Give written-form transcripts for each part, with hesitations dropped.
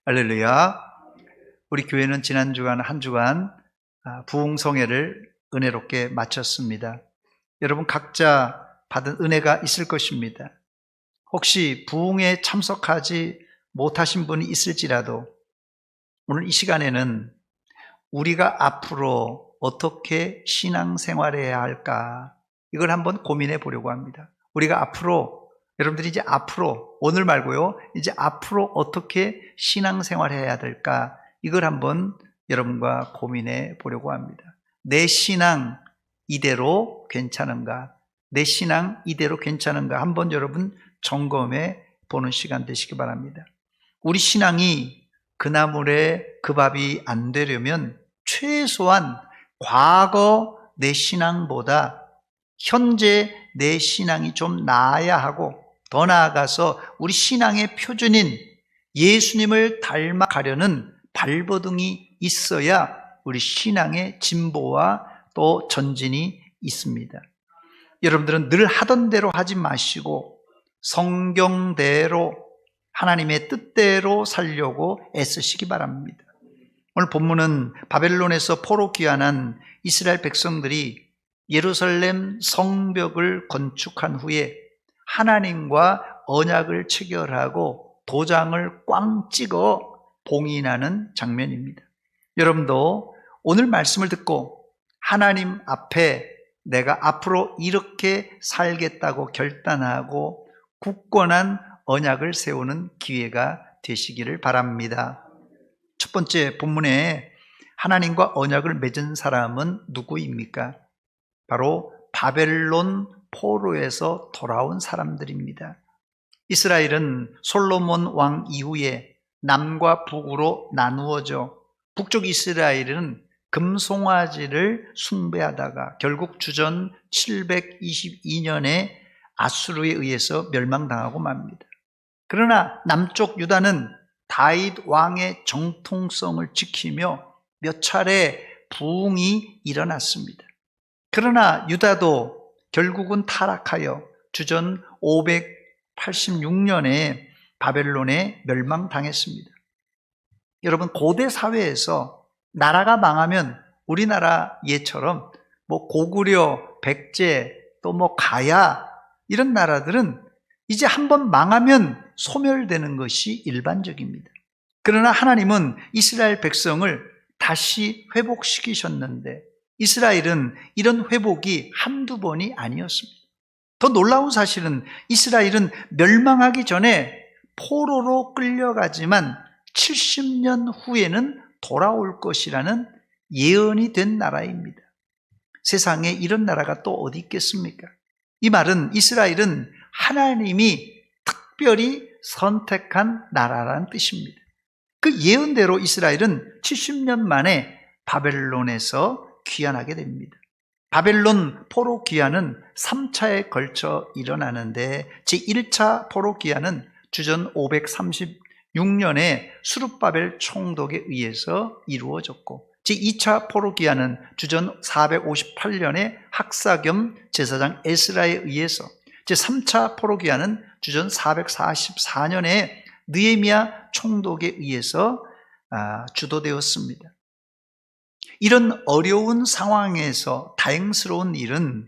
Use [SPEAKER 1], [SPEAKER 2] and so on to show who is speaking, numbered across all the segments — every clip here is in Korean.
[SPEAKER 1] 할렐루야. 우리 교회는 지난 주간 한 주간 부흥성회를 은혜롭게 마쳤습니다. 여러분 각자 받은 은혜가 있을 것입니다. 혹시 부흥에 참석하지 못하신 분이 있을지라도 오늘 이 시간에는 우리가 앞으로 어떻게 신앙생활해야 할까, 이걸 한번 고민해 보려고 합니다. 우리가 앞으로, 여러분들이 이제 앞으로, 오늘 말고요, 이제 앞으로 어떻게 신앙생활해야 될까, 이걸 한번 여러분과 고민해 보려고 합니다. 내 신앙 이대로 괜찮은가? 내 신앙 이대로 괜찮은가? 한번 여러분 점검해 보는 시간 되시기 바랍니다. 우리 신앙이 그나물에 그 밥이 안 되려면 최소한 과거 내 신앙보다 현재 내 신앙이 좀 나아야 하고, 더 나아가서 우리 신앙의 표준인 예수님을 닮아가려는 발버둥이 있어야 우리 신앙의 진보와 또 전진이 있습니다. 여러분들은 늘 하던 대로 하지 마시고 성경대로, 하나님의 뜻대로 살려고 애쓰시기 바랍니다. 오늘 본문은 바벨론에서 포로 귀환한 이스라엘 백성들이 예루살렘 성벽을 건축한 후에 하나님과 언약을 체결하고 도장을 꽝 찍어 봉인하는 장면입니다. 여러분도 오늘 말씀을 듣고 하나님 앞에 내가 앞으로 이렇게 살겠다고 결단하고 굳건한 언약을 세우는 기회가 되시기를 바랍니다. 첫 번째 본문에 하나님과 언약을 맺은 사람은 누구입니까? 바로 바벨론 포로에서 돌아온 사람들입니다. 이스라엘은 솔로몬 왕 이후에 남과 북으로 나누어져 북쪽 이스라엘은 금송아지를 숭배하다가 결국 주전 722년에 아수르에 의해서 멸망당하고 맙니다. 그러나 남쪽 유다는 다윗 왕의 정통성을 지키며 몇 차례 부흥이 일어났습니다. 그러나 유다도 결국은 타락하여 주전 586년에 바벨론에 멸망당했습니다. 여러분, 고대 사회에서 나라가 망하면 우리나라 예처럼 고구려, 백제, 또 가야, 이런 나라들은 이제 한번 망하면 소멸되는 것이 일반적입니다. 그러나 하나님은 이스라엘 백성을 다시 회복시키셨는데 이스라엘은 이런 회복이 한두 번이 아니었습니다. 더 놀라운 사실은 이스라엘은 멸망하기 전에 포로로 끌려가지만 70년 후에는 돌아올 것이라는 예언이 된 나라입니다. 세상에 이런 나라가 또 어디 있겠습니까? 이 말은 이스라엘은 하나님이 특별히 선택한 나라라는 뜻입니다. 그 예언대로 이스라엘은 70년 만에 바벨론에서 귀환하게 됩니다. 바벨론 포로 귀환은 3차에 걸쳐 일어나는데 제1차 포로 귀환은 주전 536년에 수룹바벨 총독에 의해서 이루어졌고, 제2차 포로 귀환은 주전 458년에 학사겸 제사장 에스라에 의해서, 제3차 포로 귀환은 주전 444년에 느헤미야 총독에 의해서 주도되었습니다. 이런 어려운 상황에서 다행스러운 일은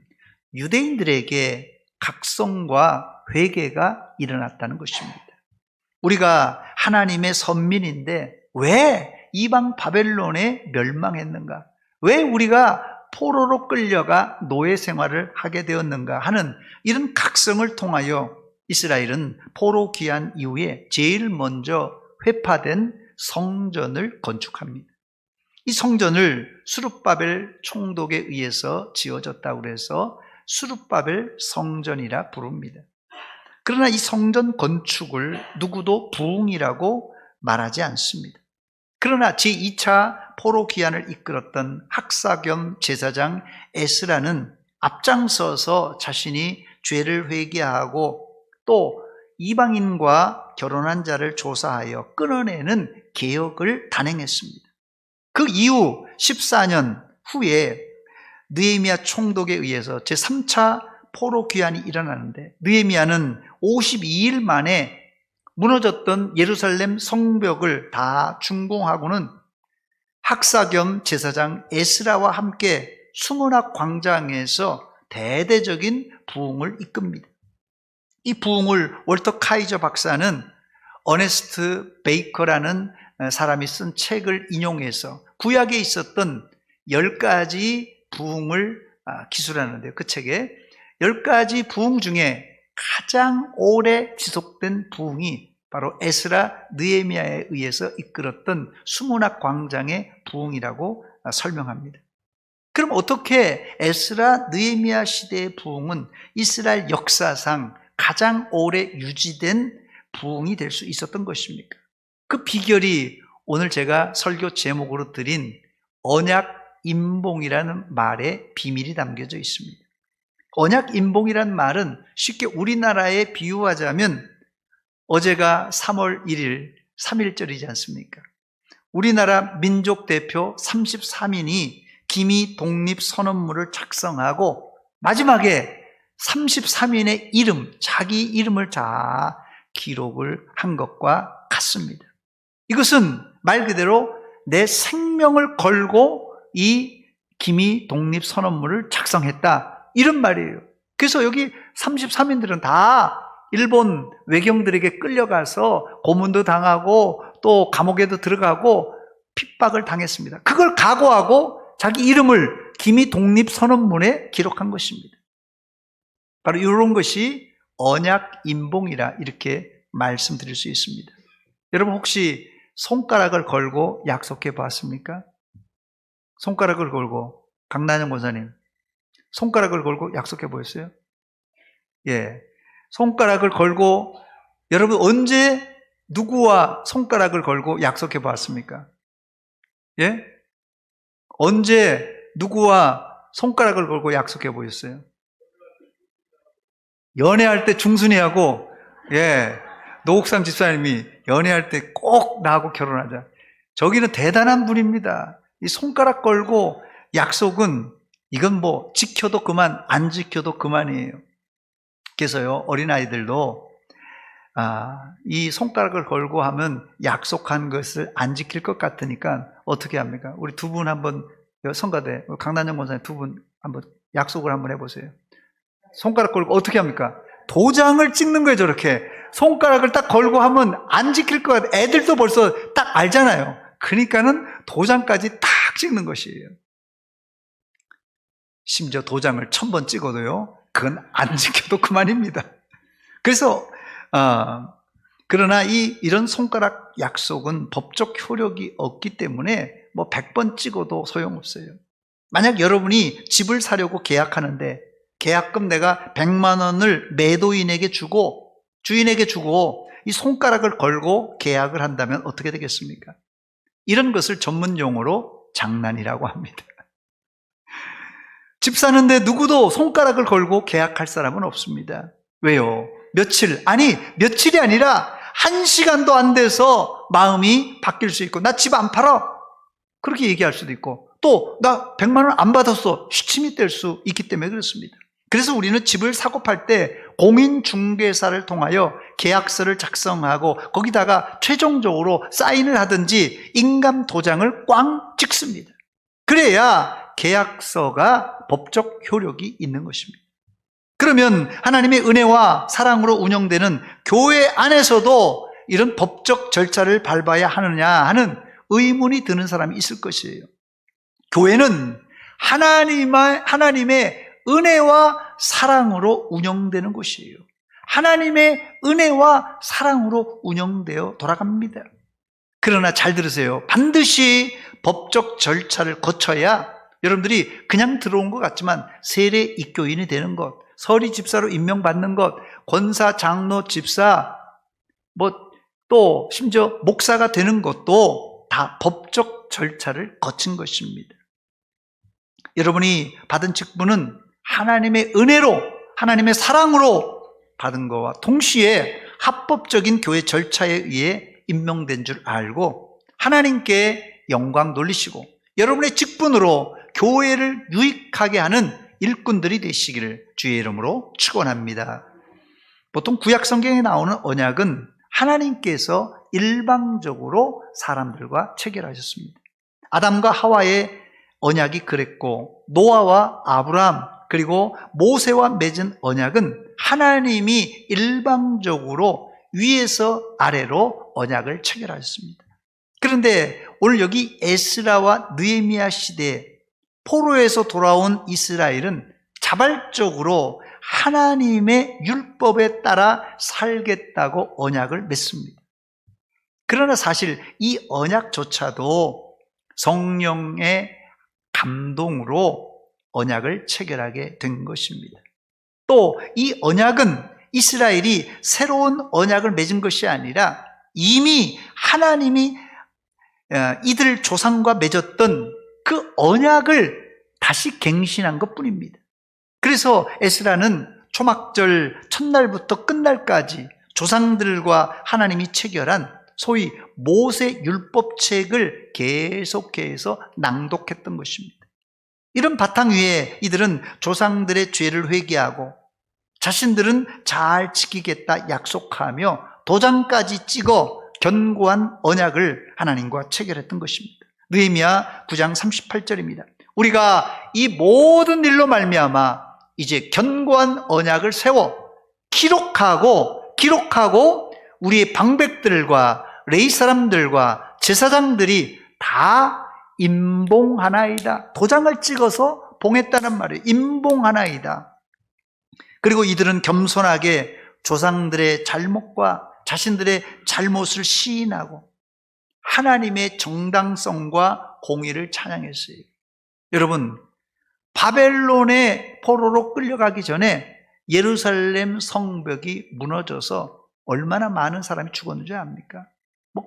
[SPEAKER 1] 유대인들에게 각성과 회개가 일어났다는 것입니다. 우리가 하나님의 선민인데 왜 이방 바벨론에 멸망했는가? 왜 우리가 포로로 끌려가 노예 생활을 하게 되었는가 하는 이런 각성을 통하여 이스라엘은 포로 귀환 이후에 제일 먼저 회파된 성전을 건축합니다. 이 성전을 수룹바벨 총독에 의해서 지어졌다고 해서 수룹바벨 성전이라 부릅니다. 그러나 이 성전 건축을 누구도 부흥이라고 말하지 않습니다. 그러나 제2차 포로 귀환을 이끌었던 학사겸 제사장 에스라는 앞장서서 자신이 죄를 회개하고 또 이방인과 결혼한 자를 조사하여 끊어내는 개혁을 단행했습니다. 그 이후 14년 후에 느헤미야 총독에 의해서 제3차 포로 귀환이 일어나는데 느헤미야는 52일 만에 무너졌던 예루살렘 성벽을 다 준공하고는 학사 겸 제사장 에스라와 함께 수문학 광장에서 대대적인 부흥을 이끕니다. 이 부흥을 월터 카이저 박사는 어네스트 베이커라는 사람이 쓴 책을 인용해서 구약에 있었던 10가지 부흥을 기술하는데요. 그 책에 10가지 부흥 중에 가장 오래 지속된 부흥이 바로 에스라 느헤미야에 의해서 이끌었던 수문학 광장의 부흥이라고 설명합니다. 그럼 어떻게 에스라 느헤미야 시대의 부흥은 이스라엘 역사상 가장 오래 유지된 부흥이 될 수 있었던 것입니까? 그 비결이 오늘 제가 설교 제목으로 드린 언약 임봉이라는 말에 비밀이 담겨져 있습니다. 언약 임봉이라는 말은 쉽게 우리나라에 비유하자면 어제가 3월 1일 3.1절이지 않습니까? 우리나라 민족 대표 33인이 기미 독립선언문을 작성하고 마지막에 33인의 이름, 자기 이름을 다 기록을 한 것과 같습니다. 이것은 말 그대로 내 생명을 걸고 이 기미 독립선언문을 작성했다, 이런 말이에요. 그래서 여기 33인들은 다 일본 외경들에게 끌려가서 고문도 당하고 또 감옥에도 들어가고 핍박을 당했습니다. 그걸 각오하고 자기 이름을 기미 독립선언문에 기록한 것입니다. 바로 이런 것이 언약 임봉이라 이렇게 말씀드릴 수 있습니다. 여러분 혹시 손가락을 걸고 약속해 봤습니까? 손가락을 걸고, 강난영 권사님, 손가락을 걸고 약속해 보셨어요? 예. 손가락을 걸고, 여러분 언제 누구와 손가락을 걸고 약속해 봤습니까? 예? 언제 누구와 손가락을 걸고 약속해 보셨어요? 연애할 때 중순이하고, 노옥삼 집사님이 연애할 때 꼭 나하고 결혼하자. 저기는 대단한 분입니다. 이 손가락 걸고 약속은 이건 뭐 지켜도 그만, 안 지켜도 그만이에요. 그래서요, 어린아이들도 이 손가락을 걸고 하면 약속한 것을 안 지킬 것 같으니까 어떻게 합니까? 우리 두 분 한번, 성가대 강난영 권사님 두 분 한번 약속을 한번 해보세요. 손가락 걸고 어떻게 합니까? 도장을 찍는 거예요. 저렇게 손가락을 딱 걸고 하면 안 지킬 것 같아요. 애들도 벌써 딱 알잖아요. 그러니까는 도장까지 딱 찍는 것이에요. 심지어 도장을 1000번 찍어도요, 그건 안 지켜도 그만입니다. 그래서 그러나 이런 손가락 약속은 법적 효력이 없기 때문에 뭐 100번 찍어도 소용없어요. 만약 여러분이 집을 사려고 계약하는데 계약금 내가 100만 원을 매도인에게 주고 주인에게 주고 이 손가락을 걸고 계약을 한다면 어떻게 되겠습니까? 이런 것을 전문 용어로 장난이라고 합니다. 집 사는데 누구도 손가락을 걸고 계약할 사람은 없습니다. 왜요? 며칠이 아니라 1시간도 안 돼서 마음이 바뀔 수 있고, 나 집 안 팔아, 그렇게 얘기할 수도 있고, 또 나 100만 원 안 받았어, 시침이 될 수 있기 때문에 그렇습니다. 그래서 우리는 집을 사고 팔 때 공인중개사를 통하여 계약서를 작성하고 거기다가 최종적으로 사인을 하든지 인감 도장을 꽝 찍습니다. 그래야 계약서가 법적 효력이 있는 것입니다. 그러면 하나님의 은혜와 사랑으로 운영되는 교회 안에서도 이런 법적 절차를 밟아야 하느냐 하는 의문이 드는 사람이 있을 것이에요. 교회는 하나님의 은혜와 사랑으로 운영되는 곳이에요. 하나님의 은혜와 사랑으로 운영되어 돌아갑니다. 그러나 잘 들으세요. 반드시 법적 절차를 거쳐야 여러분들이 그냥 들어온 것 같지만 세례 입교인이 되는 것, 서리 집사로 임명받는 것, 권사, 장로, 집사, 또 심지어 목사가 되는 것도 다 법적 절차를 거친 것입니다. 여러분이 받은 직분은 하나님의 은혜로, 하나님의 사랑으로 받은 것과 동시에 합법적인 교회 절차에 의해 임명된 줄 알고 하나님께 영광 돌리시고 여러분의 직분으로 교회를 유익하게 하는 일꾼들이 되시기를 주의 이름으로 축원합니다. 보통 구약 성경에 나오는 언약은 하나님께서 일방적으로 사람들과 체결하셨습니다. 아담과 하와의 언약이 그랬고, 노아와 아브라함 그리고 모세와 맺은 언약은 하나님이 일방적으로 위에서 아래로 언약을 체결하셨습니다. 그런데 오늘 여기 에스라와 느헤미야 시대에 포로에서 돌아온 이스라엘은 자발적으로 하나님의 율법에 따라 살겠다고 언약을 맺습니다. 그러나 사실 이 언약조차도 성령의 감동으로 언약을 체결하게 된 것입니다. 또 이 언약은 이스라엘이 새로운 언약을 맺은 것이 아니라 이미 하나님이 이들 조상과 맺었던 그 언약을 다시 갱신한 것뿐입니다. 그래서 에스라는 초막절 첫날부터 끝날까지 조상들과 하나님이 체결한 소위 모세 율법책을 계속해서 낭독했던 것입니다. 이런 바탕 위에 이들은 조상들의 죄를 회개하고 자신들은 잘 지키겠다 약속하며 도장까지 찍어 견고한 언약을 하나님과 체결했던 것입니다. 느헤미야 9장 38절입니다. 우리가 이 모든 일로 말미암아 이제 견고한 언약을 세워 기록하고 우리의 방백들과 레위 사람들과 제사장들이 다 임봉하나이다. 도장을 찍어서 봉했다는 말이에요. 임봉하나이다. 그리고 이들은 겸손하게 조상들의 잘못과 자신들의 잘못을 시인하고 하나님의 정당성과 공의를 찬양했어요. 여러분, 바벨론의 포로로 끌려가기 전에 예루살렘 성벽이 무너져서 얼마나 많은 사람이 죽었는지 압니까?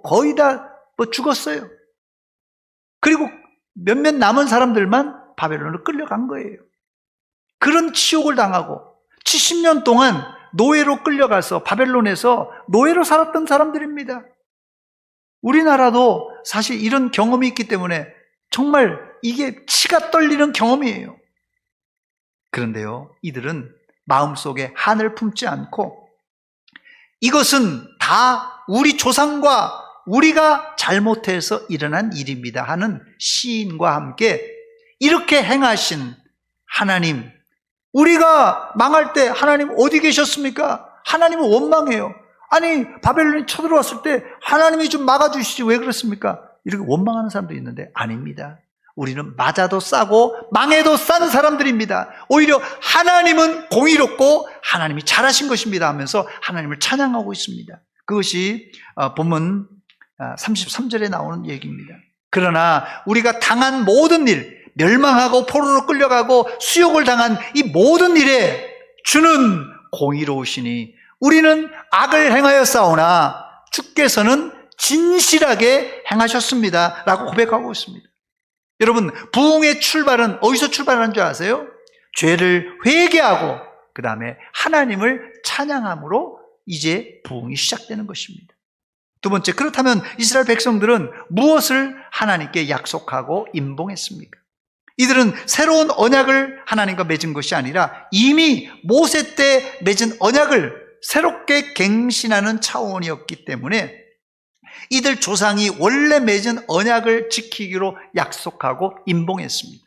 [SPEAKER 1] 거의 다 죽었어요. 그리고 몇몇 남은 사람들만 바벨론으로 끌려간 거예요. 그런 치욕을 당하고 70년 동안 노예로 끌려가서 바벨론에서 노예로 살았던 사람들입니다. 우리나라도 사실 이런 경험이 있기 때문에 정말 이게 치가 떨리는 경험이에요. 그런데요, 이들은 마음속에 한을 품지 않고 이것은 다 우리 조상과 우리가 잘못해서 일어난 일입니다 하는 시인과 함께 이렇게 행하신 하나님, 우리가 망할 때 하나님 어디 계셨습니까? 하나님은 원망해요. 아니, 바벨론이 쳐들어왔을 때 하나님이 좀 막아주시지 왜 그렇습니까? 이렇게 원망하는 사람도 있는데 아닙니다. 우리는 맞아도 싸고 망해도 싼 사람들입니다. 오히려 하나님은 공의롭고 하나님이 잘하신 것입니다 하면서 하나님을 찬양하고 있습니다. 그것이 본문 33절에 나오는 얘기입니다. 그러나 우리가 당한 모든 일, 멸망하고 포로로 끌려가고 수욕을 당한 이 모든 일에 주는 공의로우시니 우리는 악을 행하였사오나 주께서는 진실하게 행하셨습니다 라고 고백하고 있습니다. 여러분, 부흥의 출발은 어디서 출발하는 줄 아세요? 죄를 회개하고 그 다음에 하나님을 찬양함으로 이제 부흥이 시작되는 것입니다. 두 번째, 그렇다면 이스라엘 백성들은 무엇을 하나님께 약속하고 임봉했습니까? 이들은 새로운 언약을 하나님과 맺은 것이 아니라 이미 모세 때 맺은 언약을 새롭게 갱신하는 차원이었기 때문에 이들 조상이 원래 맺은 언약을 지키기로 약속하고 임봉했습니다.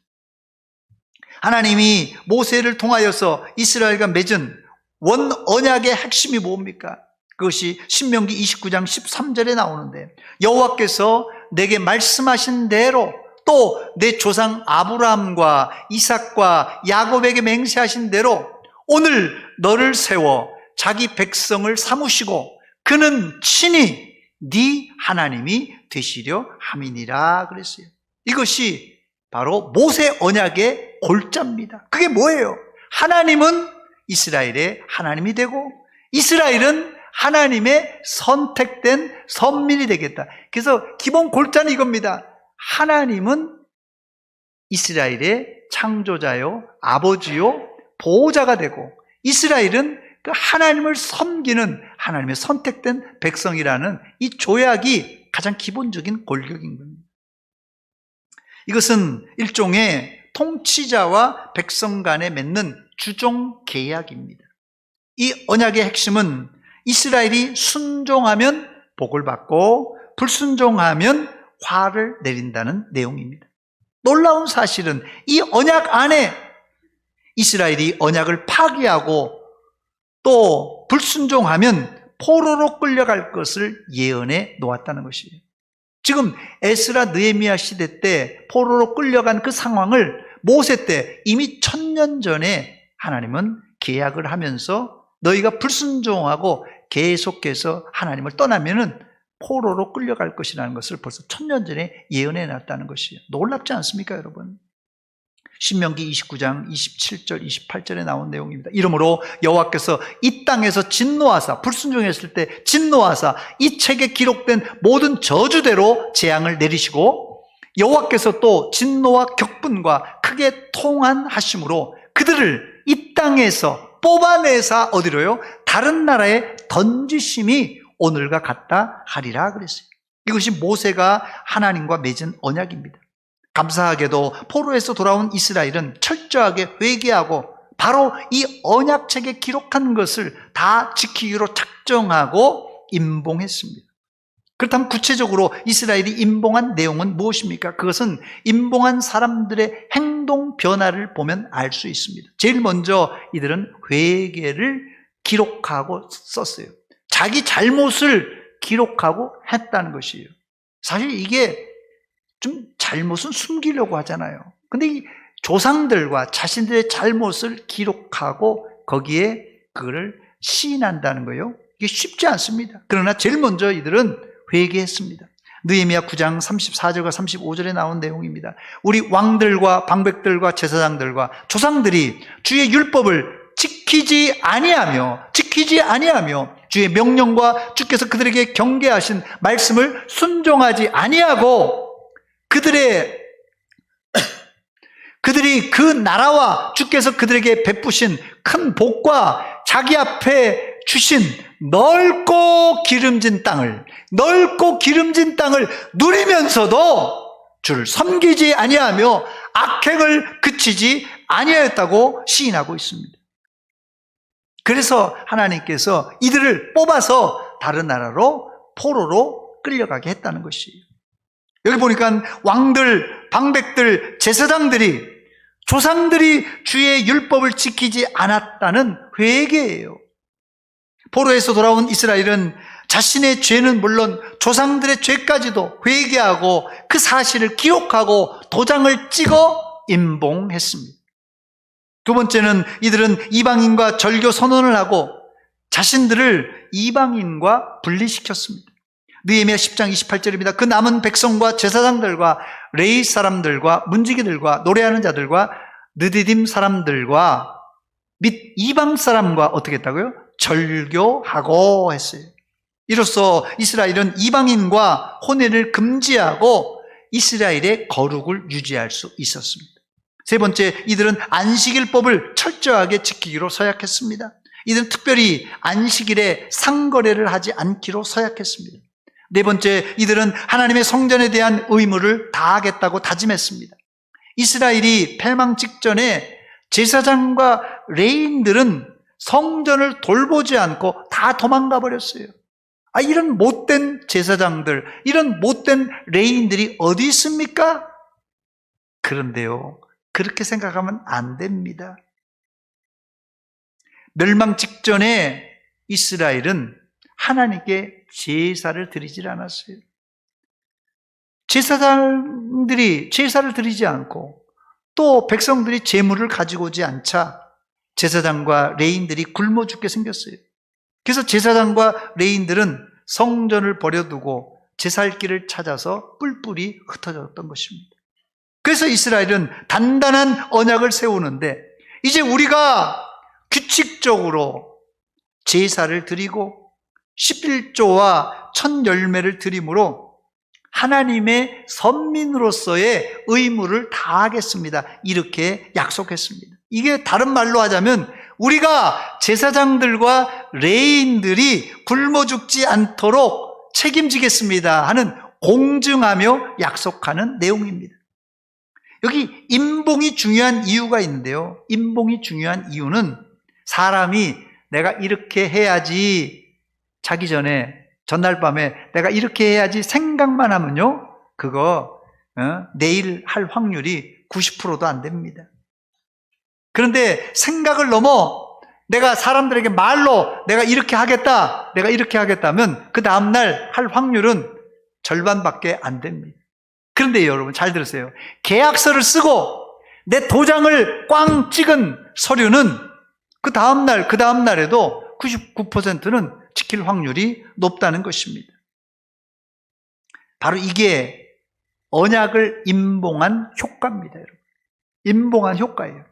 [SPEAKER 1] 하나님이 모세를 통하여서 이스라엘과 맺은 원 언약의 핵심이 뭡니까? 그것이 신명기 29장 13절에 나오는데 여호와께서 내게 말씀하신 대로 또 내 조상 아브라함과 이삭과 야곱에게 맹세하신 대로 오늘 너를 세워 자기 백성을 삼으시고 그는 친히 네 하나님이 되시려 함이니라 그랬어요. 이것이 바로 모세 언약의 골자입니다. 그게 뭐예요? 하나님은 이스라엘의 하나님이 되고 이스라엘은 하나님의 선택된 선민이 되겠다. 그래서 기본 골자는 이겁니다. 하나님은 이스라엘의 창조자요, 아버지요, 보호자가 되고 이스라엘은 그 하나님을 섬기는 하나님의 선택된 백성이라는 이 조약이 가장 기본적인 골격인 겁니다. 이것은 일종의 통치자와 백성 간에 맺는 주종 계약입니다. 이 언약의 핵심은 이스라엘이 순종하면 복을 받고 불순종하면 화를 내린다는 내용입니다. 놀라운 사실은 이 언약 안에 이스라엘이 언약을 파기하고 또 불순종하면 포로로 끌려갈 것을 예언해 놓았다는 것이에요. 지금 에스라 느헤미야 시대 때 포로로 끌려간 그 상황을 모세 때 이미 1000년 전에 하나님은 계약을 하면서 너희가 불순종하고 계속해서 하나님을 떠나면은 포로로 끌려갈 것이라는 것을 벌써 1000년 전에 예언해 놨다는 것이에요. 놀랍지 않습니까, 여러분? 신명기 29장 27절 28절에 나온 내용입니다. 이러므로 여호와께서 이 땅에서 진노하사, 불순종했을 때 진노하사 이 책에 기록된 모든 저주대로 재앙을 내리시고, 여호와께서 또 진노와 격분과 크게 통한하심으로 그들을 이 땅에서 뽑아내사 어디로요? 다른 나라에 던지심이 오늘과 같다 하리라 그랬어요. 이것이 모세가 하나님과 맺은 언약입니다. 감사하게도 포로에서 돌아온 이스라엘은 철저하게 회개하고 바로 이 언약책에 기록한 것을 다 지키기로 작정하고 임봉했습니다. 그렇다면 구체적으로 이스라엘이 임봉한 내용은 무엇입니까? 그것은 임봉한 사람들의 행동 변화를 보면 알 수 있습니다. 제일 먼저 이들은 회개를 기록하고 썼어요. 자기 잘못을 기록하고 했다는 것이에요. 사실 이게 좀 잘못은 숨기려고 하잖아요. 근데 이 조상들과 자신들의 잘못을 기록하고 거기에 그거를 시인한다는 거예요. 이게 쉽지 않습니다. 그러나 제일 먼저 이들은 회개했습니다. 느헤미야 9장 34절과 35절에 나온 내용입니다. 우리 왕들과 방백들과 제사장들과 조상들이 주의 율법을 지키지 아니하며 주의 명령과 주께서 그들에게 경계하신 말씀을 순종하지 아니하고 그들이 그 나라와 주께서 그들에게 베푸신 큰 복과 자기 앞에 주신 넓고 기름진 땅을 누리면서도 주를 섬기지 아니하며 악행을 그치지 아니하였다고 시인하고 있습니다. 그래서 하나님께서 이들을 뽑아서 다른 나라로 포로로 끌려가게 했다는 것이에요. 여기 보니까 왕들, 방백들, 제사장들이, 조상들이 주의 율법을 지키지 않았다는 회개예요. 포로에서 돌아온 이스라엘은 자신의 죄는 물론 조상들의 죄까지도 회개하고 그 사실을 기록하고 도장을 찍어 임봉했습니다. 두 번째는 이들은 이방인과 절교 선언을 하고 자신들을 이방인과 분리시켰습니다. 느헤미야 10장 28절입니다. 그 남은 백성과 제사장들과 레위 사람들과 문지기들과 노래하는 자들과 느디딤 사람들과 및 이방 사람과 어떻게 했다고요? 절교하고 했어요. 이로써 이스라엘은 이방인과 혼회를 금지하고 이스라엘의 거룩을 유지할 수 있었습니다. 세 번째, 이들은 안식일법을 철저하게 지키기로 서약했습니다. 이들은 특별히 안식일에 상거래를 하지 않기로 서약했습니다. 네 번째, 이들은 하나님의 성전에 대한 의무를 다하겠다고 다짐했습니다. 이스라엘이 패망 직전에 제사장과 레위인들은 성전을 돌보지 않고 다 도망가 버렸어요. 이런 못된 제사장들, 이런 못된 레위인들이 어디 있습니까? 그런데요, 그렇게 생각하면 안 됩니다. 멸망 직전에 이스라엘은 하나님께 제사를 드리질 않았어요. 제사장들이 제사를 드리지 않고 또 백성들이 제물을 가지고 오지 않자 제사장과 레위인들이 굶어 죽게 생겼어요. 그래서 제사장과 레위인들은 성전을 버려두고 제사할 길을 찾아서 뿔뿔이 흩어졌던 것입니다. 그래서 이스라엘은 단단한 언약을 세우는데 이제 우리가 규칙적으로 제사를 드리고 11조와 첫 열매를 드림으로 하나님의 선민으로서의 의무를 다하겠습니다. 이렇게 약속했습니다. 이게 다른 말로 하자면 우리가 제사장들과 레위인들이 굶어 죽지 않도록 책임지겠습니다 하는 공증하며 약속하는 내용입니다. 여기 임봉이 중요한 이유가 있는데요. 임봉이 중요한 이유는 사람이 내가 이렇게 해야지 자기 전에 전날 밤에 내가 이렇게 해야지 생각만 하면요, 그거 내일 할 확률이 90%도 안 됩니다. 그런데 생각을 넘어 내가 사람들에게 말로 내가 이렇게 하겠다, 내가 이렇게 하겠다면 그 다음날 할 확률은 절반밖에 안 됩니다. 그런데 여러분 잘 들으세요. 계약서를 쓰고 내 도장을 꽝 찍은 서류는 그 다음날에도 99%는 지킬 확률이 높다는 것입니다. 바로 이게 언약을 임봉한 효과입니다, 여러분. 임봉한 효과예요.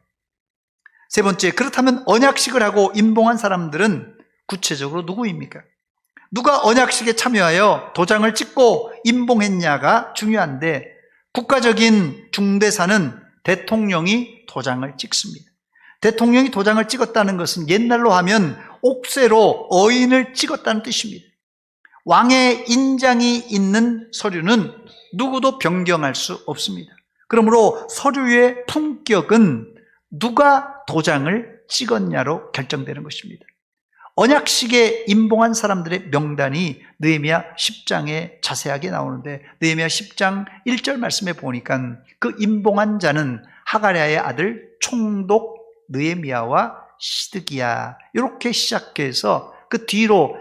[SPEAKER 1] 세 번째, 그렇다면 언약식을 하고 임봉한 사람들은 구체적으로 누구입니까? 누가 언약식에 참여하여 도장을 찍고 임봉했냐가 중요한데, 국가적인 중대사는 대통령이 도장을 찍습니다. 대통령이 도장을 찍었다는 것은 옛날로 하면 옥새로 어인을 찍었다는 뜻입니다. 왕의 인장이 있는 서류는 누구도 변경할 수 없습니다. 그러므로 서류의 품격은 누가 도장을 찍었냐로 결정되는 것입니다. 언약식에 임봉한 사람들의 명단이 느헤미야 10장에 자세하게 나오는데, 느헤미야 10장 1절 말씀에 보니까 그 임봉한 자는 하가랴의 아들 총독 느헤미야와 시드기야, 이렇게 시작해서 그 뒤로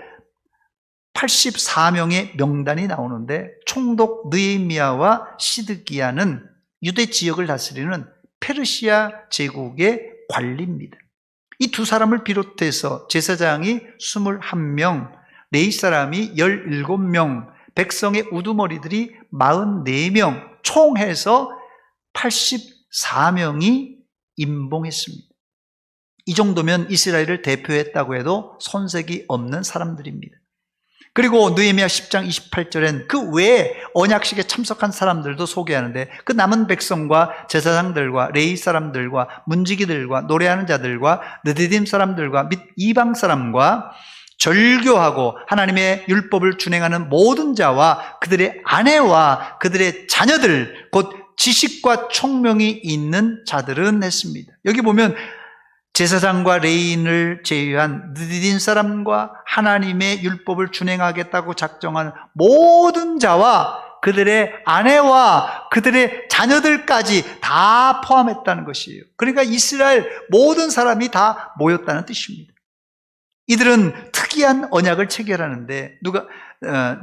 [SPEAKER 1] 84명의 명단이 나오는데, 총독 느헤미야와 시드기야는 유대 지역을 다스리는 페르시아 제국의 관리입니다. 이 두 사람을 비롯해서 제사장이 21명, 레위 사람이 17명, 백성의 우두머리들이 44명, 총 해서 84명이 임봉했습니다. 이 정도면 이스라엘을 대표했다고 해도 손색이 없는 사람들입니다. 그리고 느헤미야 10장 28절엔 그 외에 언약식에 참석한 사람들도 소개하는데, 그 남은 백성과 제사장들과 레위 사람들과 문지기들과 노래하는 자들과 느디딤 사람들과 및 이방 사람과 절교하고 하나님의 율법을 준행하는 모든 자와 그들의 아내와 그들의 자녀들, 곧 지식과 총명이 있는 자들은 했습니다. 여기 보면 제사장과 레위인을 제외한 느디딘 사람과 하나님의 율법을 준행하겠다고 작정한 모든 자와 그들의 아내와 그들의 자녀들까지 다 포함했다는 것이에요. 그러니까 이스라엘 모든 사람이 다 모였다는 뜻입니다. 이들은 특이한 언약을 체결하는데,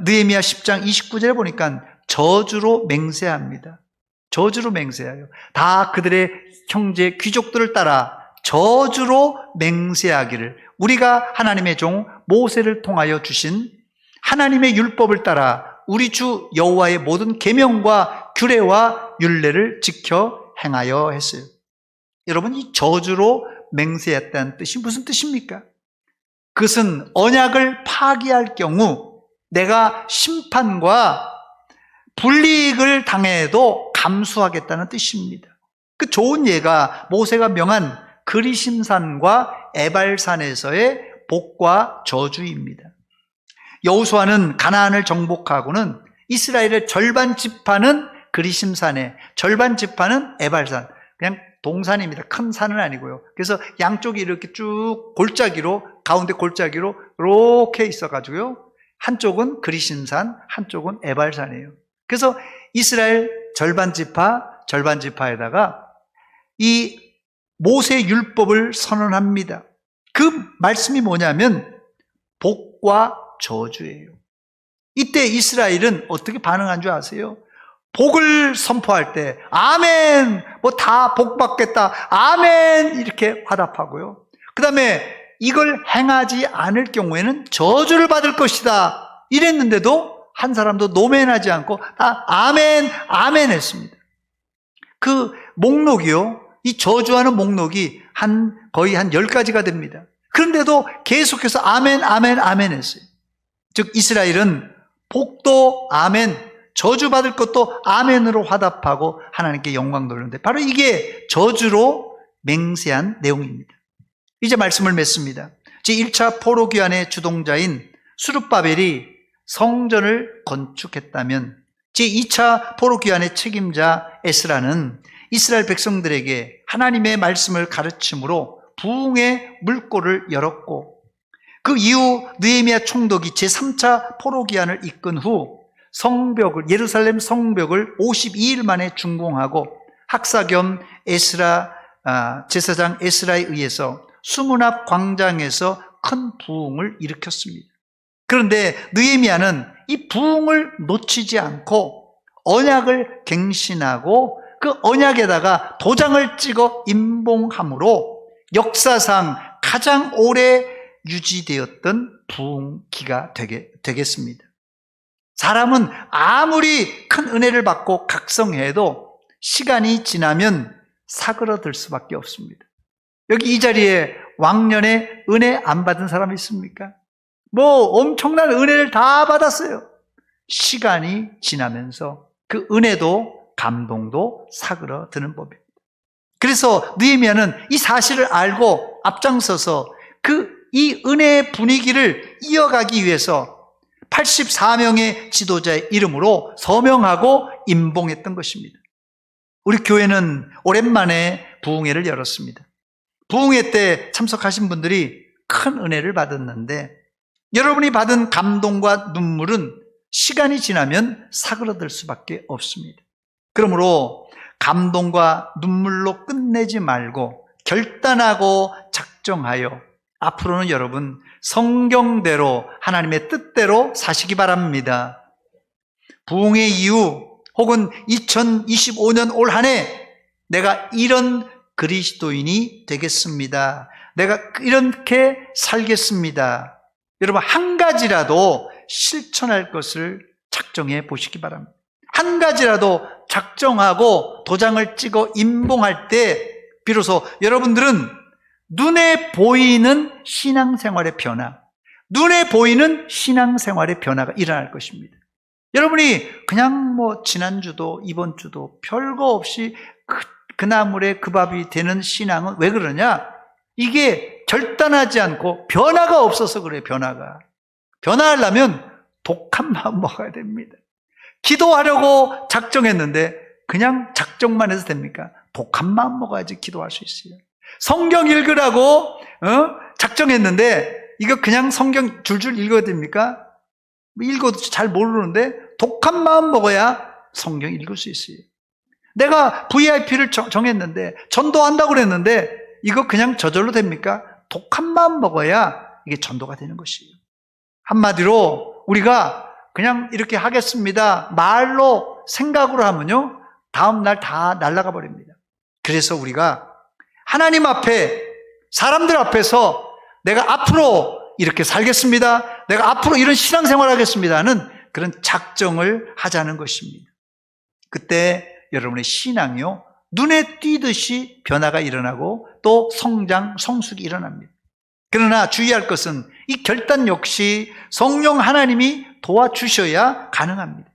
[SPEAKER 1] 느헤미야 10장 29절에 보니까 저주로 맹세합니다. 저주로 맹세해요. 다 그들의 형제 귀족들을 따라 저주로 맹세하기를, 우리가 하나님의 종 모세를 통하여 주신 하나님의 율법을 따라 우리 주 여호와의 모든 계명과 규례와 율례를 지켜 행하여 했어요. 여러분, 이 저주로 맹세했다는 뜻이 무슨 뜻입니까? 그것은 언약을 파기할 경우 내가 심판과 불이익을 당해도 감수하겠다는 뜻입니다. 그 좋은 예가 모세가 명한 그리심산과 에발산에서의 복과 저주입니다. 여호수아는 가나안을 정복하고는 이스라엘의 절반 지파는 그리심산에, 절반 지파는 에발산, 그냥 동산입니다. 큰 산은 아니고요. 그래서 양쪽이 이렇게 쭉 골짜기로, 가운데 골짜기로 이렇게 있어가지고요, 한쪽은 그리심산, 한쪽은 에발산이에요. 그래서 이스라엘 절반 지파에다가 이 모세 율법을 선언합니다. 그 말씀이 뭐냐면 복과 저주예요. 이때 이스라엘은 어떻게 반응한 줄 아세요? 복을 선포할 때 아멘, 뭐 다 복 받겠다, 아멘, 이렇게 화답하고요. 그 다음에 이걸 행하지 않을 경우에는 저주를 받을 것이다 이랬는데도 한 사람도 노멘하지 않고 다 아멘, 아멘 했습니다. 그 목록이요, 이 저주하는 목록이 거의 한 10가지가 됩니다. 그런데도 계속해서 아멘, 아멘, 아멘 했어요. 즉 이스라엘은 복도 아멘, 저주받을 것도 아멘으로 화답하고 하나님께 영광 돌리는데, 바로 이게 저주로 맹세한 내용입니다. 이제 말씀을 맺습니다. 제1차 포로기환의 주동자인 스룹바벨이 성전을 건축했다면, 제2차 포로기환의 책임자 에스라는 이스라엘 백성들에게 하나님의 말씀을 가르침으로 부흥의 물꼬를 열었고, 그 이후 느헤미야 총독이 제3차 포로기한을 이끈 후 예루살렘 성벽을 52일 만에 준공하고 학사 겸 제사장 에스라에 의해서 수문 앞 광장에서 큰 부흥을 일으켰습니다. 그런데 느헤미야는 이 부흥을 놓치지 않고 언약을 갱신하고 그 언약에다가 도장을 찍어 임봉함으로 역사상 가장 오래 유지되었던 부흥기가 되겠습니다. 사람은 아무리 큰 은혜를 받고 각성해도 시간이 지나면 사그러들 수밖에 없습니다. 여기 이 자리에 왕년에 은혜 안 받은 사람 있습니까? 엄청난 은혜를 다 받았어요. 시간이 지나면서 그 은혜도 감동도 사그러드는 법입니다. 그래서 느헤미야는 이 사실을 알고 앞장서서 이 은혜의 분위기를 이어가기 위해서 84명의 지도자의 이름으로 서명하고 임봉했던 것입니다. 우리 교회는 오랜만에 부흥회를 열었습니다. 부흥회 때 참석하신 분들이 큰 은혜를 받았는데 여러분이 받은 감동과 눈물은 시간이 지나면 사그러들 수밖에 없습니다. 그러므로 감동과 눈물로 끝내지 말고 결단하고 작정하여 앞으로는 여러분 성경대로 하나님의 뜻대로 사시기 바랍니다. 부흥회 이후 혹은 2025년 올 한 해 내가 이런 그리스도인이 되겠습니다. 내가 이렇게 살겠습니다. 여러분 한 가지라도 실천할 것을 작정해 보시기 바랍니다. 한 가지라도 작정하고 도장을 찍어 임봉할 때 비로소 여러분들은 눈에 보이는 신앙생활의 변화, 눈에 보이는 신앙생활의 변화가 일어날 것입니다. 여러분이 그냥 지난주도 이번 주도 별거 없이 그 나물에 그 밥이 되는 신앙은 왜 그러냐? 이게 결단하지 않고 변화가 없어서 그래요. 변화하려면 독한 마음 먹어야 됩니다. 기도하려고 작정했는데 그냥 작정만 해서 됩니까? 독한 마음 먹어야지 기도할 수 있어요. 성경 읽으라고 작정했는데 이거 그냥 성경 줄줄 읽어야 됩니까? 읽어도 잘 모르는데 독한 마음 먹어야 성경 읽을 수 있어요. 내가 VIP를 정했는데 전도한다고 그랬는데 이거 그냥 저절로 됩니까? 독한 마음 먹어야 이게 전도가 되는 것이에요. 한마디로 우리가 그냥 이렇게 하겠습니다 말로 생각으로 하면요 다음 날 다 날아가 버립니다. 그래서 우리가 하나님 앞에 사람들 앞에서 내가 앞으로 이렇게 살겠습니다, 내가 앞으로 이런 신앙생활 하겠습니다는 그런 작정을 하자는 것입니다. 그때 여러분의 신앙이요 눈에 띄듯이 변화가 일어나고 또 성숙이 일어납니다. 그러나 주의할 것은 이 결단 역시 성령 하나님이 도와주셔야 가능합니다.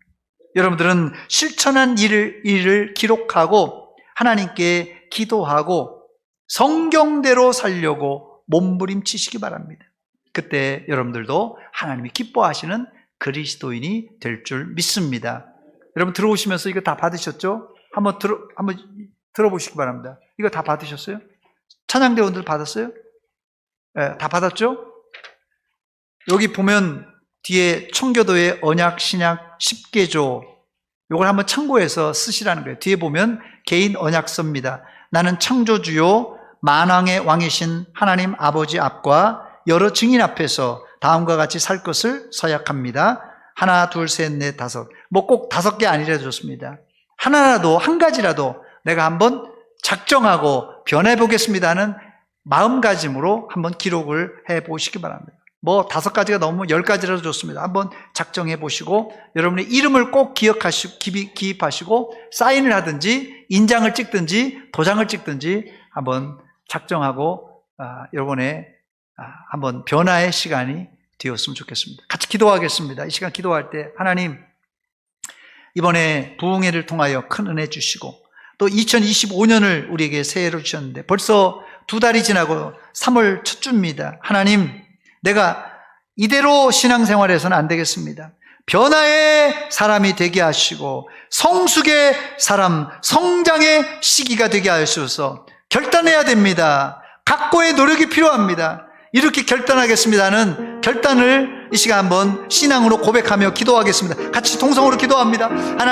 [SPEAKER 1] 여러분들은 실천한 일을 기록하고 하나님께 기도하고 성경대로 살려고 몸부림치시기 바랍니다. 그때 여러분들도 하나님이 기뻐하시는 그리스도인이 될 줄 믿습니다. 여러분 들어오시면서 이거 다 받으셨죠? 한번 들어보시기 바랍니다. 이거 다 받으셨어요? 찬양대원들 받았어요? 네, 다 받았죠? 여기 보면 뒤에 청교도의 언약 신약 10개조 이걸 한번 참고해서 쓰시라는 거예요. 뒤에 보면 개인 언약서입니다. 나는 창조주요 만왕의 왕이신 하나님 아버지 앞과 여러 증인 앞에서 다음과 같이 살 것을 서약합니다. 하나, 둘, 셋, 넷, 다섯. 꼭 5개 아니라도 좋습니다. 하나라도, 한 가지라도 내가 한번 작정하고 변해보겠습니다 하는 마음가짐으로 한번 기록을 해보시기 바랍니다. 5가지가 너무 10가지라도 좋습니다. 한번 작정해 보시고 여러분의 이름을 꼭 기입하시고 사인을 하든지 인장을 찍든지 도장을 찍든지 한번 작정하고 여러분의 한번 변화의 시간이 되었으면 좋겠습니다. 같이 기도하겠습니다. 이 시간 기도할 때 하나님 이번에 부흥회를 통하여 큰 은혜 주시고 또 2025년을 우리에게 새해로 주셨는데 벌써 2달이 지나고 3월 첫 주입니다. 하나님 내가 이대로 신앙생활해서는 안 되겠습니다. 변화의 사람이 되게 하시고 성숙의 사람, 성장의 시기가 되게 하셔서 결단해야 됩니다. 각고의 노력이 필요합니다. 이렇게 결단하겠습니다는 결단을 이 시간 한번 신앙으로 고백하며 기도하겠습니다. 같이 통성으로 기도합니다. 하나님